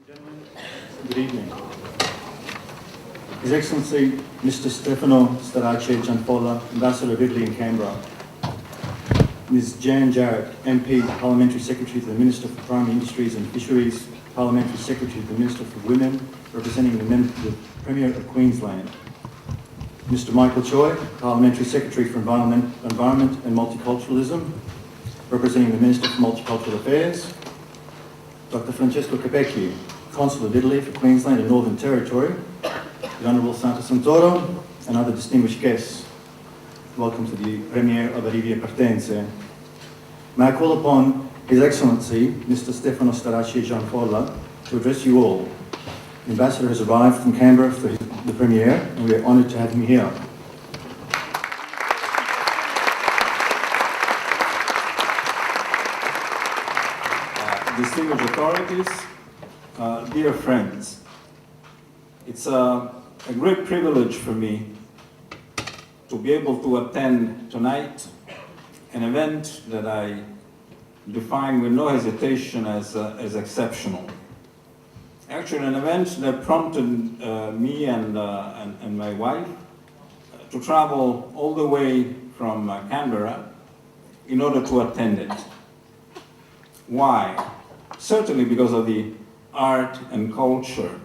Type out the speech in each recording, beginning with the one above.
Gentlemen, good evening. His Excellency, Mr. Stefano Starace Janfolla, Ambassador of Italy in Canberra. Ms. Jan Jarratt, MP, Parliamentary Secretary to the Minister for Primary Industries and Fisheries, Parliamentary Secretary to the Minister for Women, representing the Premier of Queensland. Mr. Michael Choi, Parliamentary Secretary for Environment and Multiculturalism, representing the Minister for Multicultural Affairs. Dr. Francesco Capecchi, Consul of Italy for Queensland and Northern Territory. The Honourable Santo Santoro and other distinguished guests. Welcome to the premiere of Arrivi Partenze. May I call upon His Excellency, Mr. Stefano Starace Janfolla, to address you all. The Ambassador has arrived from Canberra for the premiere, and we are honoured to have him here. Distinguished authorities, dear friends, it's a great privilege for me to be able to attend tonight an event that I define with no hesitation as exceptional. Actually, an event that prompted me and my wife to travel all the way from Canberra in order to attend it. Why? Certainly because of the art and culture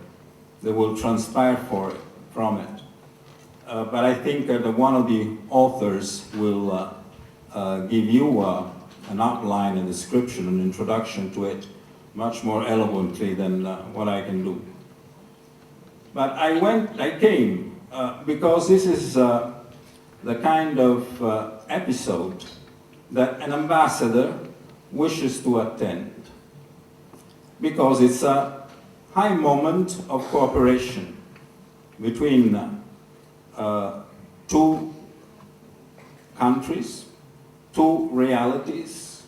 that will transpire from it. But I think that one of the authors will give you an outline, a description, an introduction to it much more eloquently than what I can do. But I came because this is the kind of episode that an ambassador wishes to attend, because it's a high moment of cooperation between two countries, two realities,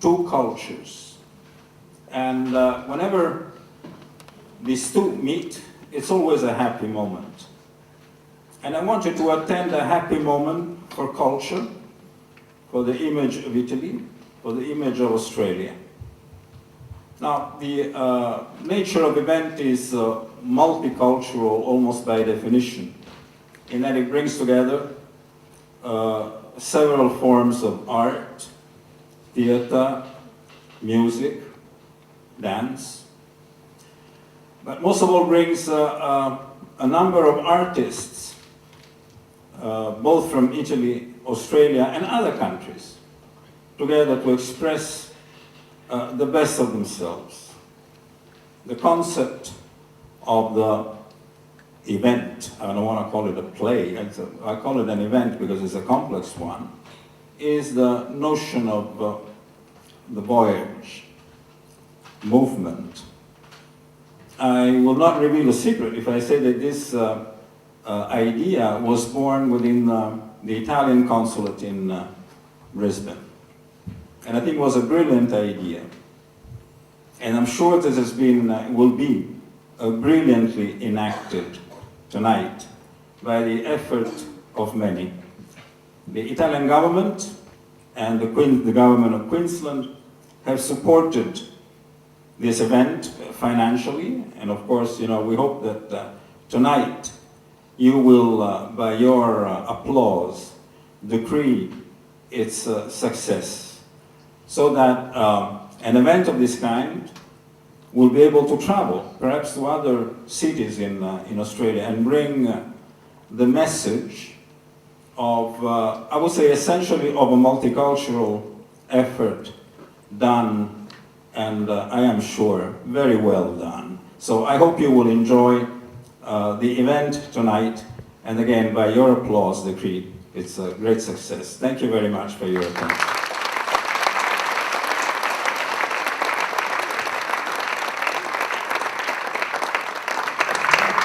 two cultures. And whenever these two meet, it's always a happy moment. And I wanted to attend a happy moment for culture, for the image of Italy, for the image of Australia. Now, the nature of the event is multicultural almost by definition, in that it brings together several forms of art, theater, music, dance, but most of all brings a number of artists, both from Italy, Australia, and other countries, together to express the best of themselves. The concept of the event, I don't want to call it a play, I call it an event because it's a complex one, is the notion of the voyage, movement. I will not reveal a secret if I say that this idea was born within the Italian consulate in Brisbane. And I think it was a brilliant idea. And I'm sure this will be brilliantly enacted tonight by the effort of many. The Italian government and the government of Queensland have supported this event financially, and of course, we hope that tonight you will, by your applause, decree its success, so that an event of this kind will be able to travel, perhaps to other cities in Australia, and bring the message of, I would say, essentially of a multicultural effort done, and I am sure, very well done. So I hope you will enjoy the event tonight, and again, by your applause, decree it's a great success. Thank you very much for your attention.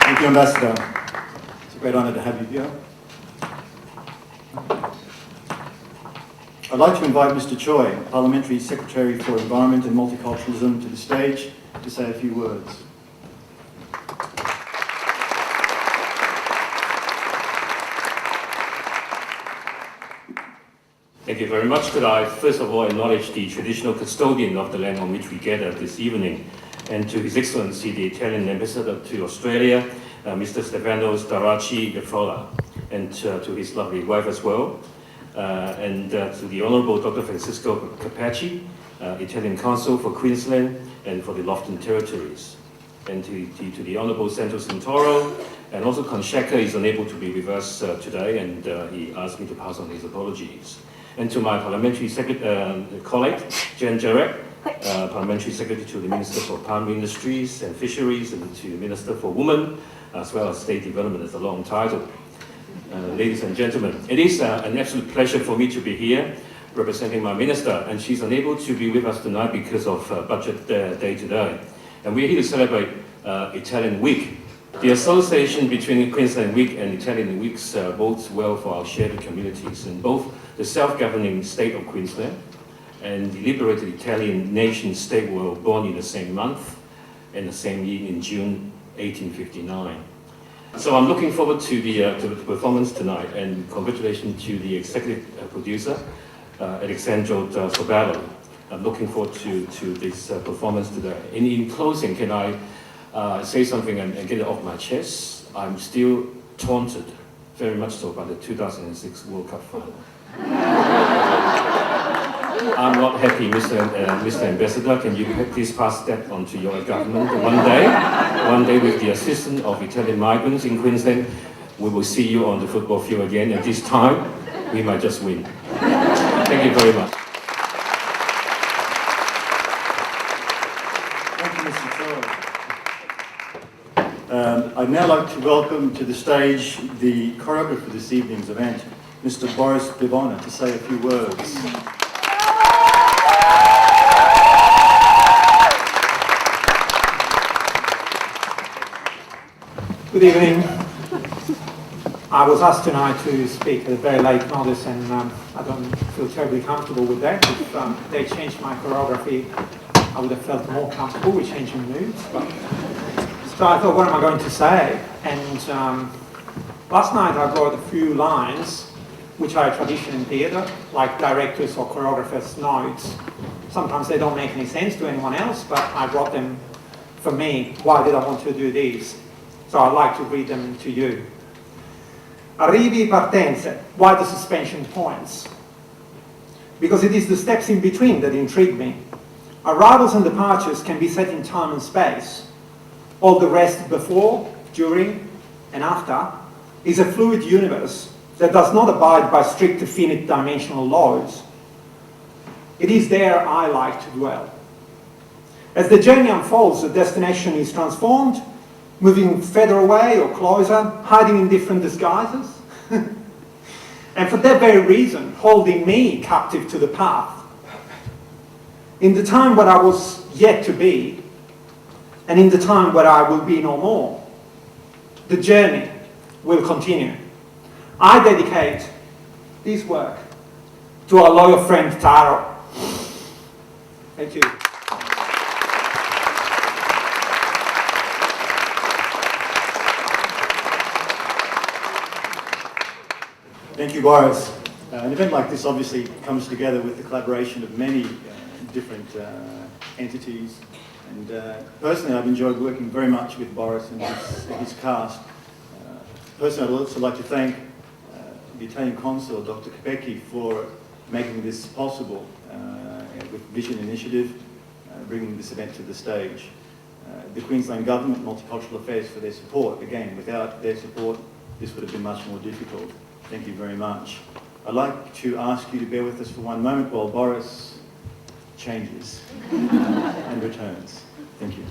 Thank you, Ambassador. It's a great honor to have you here. I'd like to invite Mr. Choi, Parliamentary Secretary for Environment and Multiculturalism, to the stage to say a few words. Thank you very much. Could I first of all acknowledge the traditional custodian of the land on which we gather this evening, and to His Excellency, the Italian Ambassador to Australia, Mr. Stefano Starace Janfolla, and to his lovely wife as well, and to the Honourable Dr. Francesco Capecchi, Italian Consul for Queensland and for the Lofton Territories, and to the Honourable Santo Santoro, and also Francesco is unable to be with us today, and he asked me to pass on his apologies. And to my Parliamentary colleague, Jarratt, Parliamentary Secretary to the Minister for Palm Industries and Fisheries, and to the Minister for Women, as well as State Development as a long title. Ladies and gentlemen, it is an absolute pleasure for me to be here representing my minister, and she's unable to be with us tonight because of budget day today. And we're here to celebrate Italian Week. The association between Queensland Week and Italian Weeks bodes well for our shared communities, and both the self-governing state of Queensland and the liberated Italian nation-state were born in the same month and the same year in June 1859. So I'm looking forward to the performance tonight, and congratulations to the executive producer, Alessandro Sorbello. I'm looking forward to this performance today. In closing, can I say something and get it off my chest? I'm still taunted, very much so, by the 2006 World Cup final. I'm not happy, Mr. Ambassador. Can you please pass that on to your government one day with the assistance of Italian migrants in Queensland, we will see you on the football field again, and this time we might just win. Thank you very much. Thank you, Mr. Chair. I'd now like to welcome to the stage the choreographer for this evening's event, Mr. Boris Bivona, to say a few words. Good evening. I was asked tonight to speak at a very late notice, and I don't feel terribly comfortable with that. If they changed my choreography, I would have felt more comfortable with changing moods. So I thought, what am I going to say? And last night I wrote a few lines, which are a tradition in theatre, like directors or choreographers' notes. Sometimes they don't make any sense to anyone else, but I wrote them for me. Why did I want to do these? So I'd like to read them to you. Arrivi Partenze. Why the suspension points? Because it is the steps in between that intrigue me. Arrivals and departures can be set in time and space. All the rest before, during, and after is a fluid universe that does not abide by strict finite dimensional laws. It is there I like to dwell. As the journey unfolds, the destination is transformed, moving further away or closer, hiding in different disguises. And for that very reason, holding me captive to the path. In the time where I was yet to be, and in the time where I will be no more, the journey will continue. I dedicate this work to our loyal friend Taro. Thank you. Thank you, Boris. An event like this obviously comes together with the collaboration of many different entities. And personally, I've enjoyed working very much with Boris and his cast. Personally, I'd also like to thank the Italian Consul, Dr. Capecchi, for making this possible with Vision Initiative, bringing this event to the stage. The Queensland Government, Multicultural Affairs, for their support. Again, without their support, this would have been much more difficult. Thank you very much. I'd like to ask you to bear with us for one moment while Boris changes and returns. Thank you.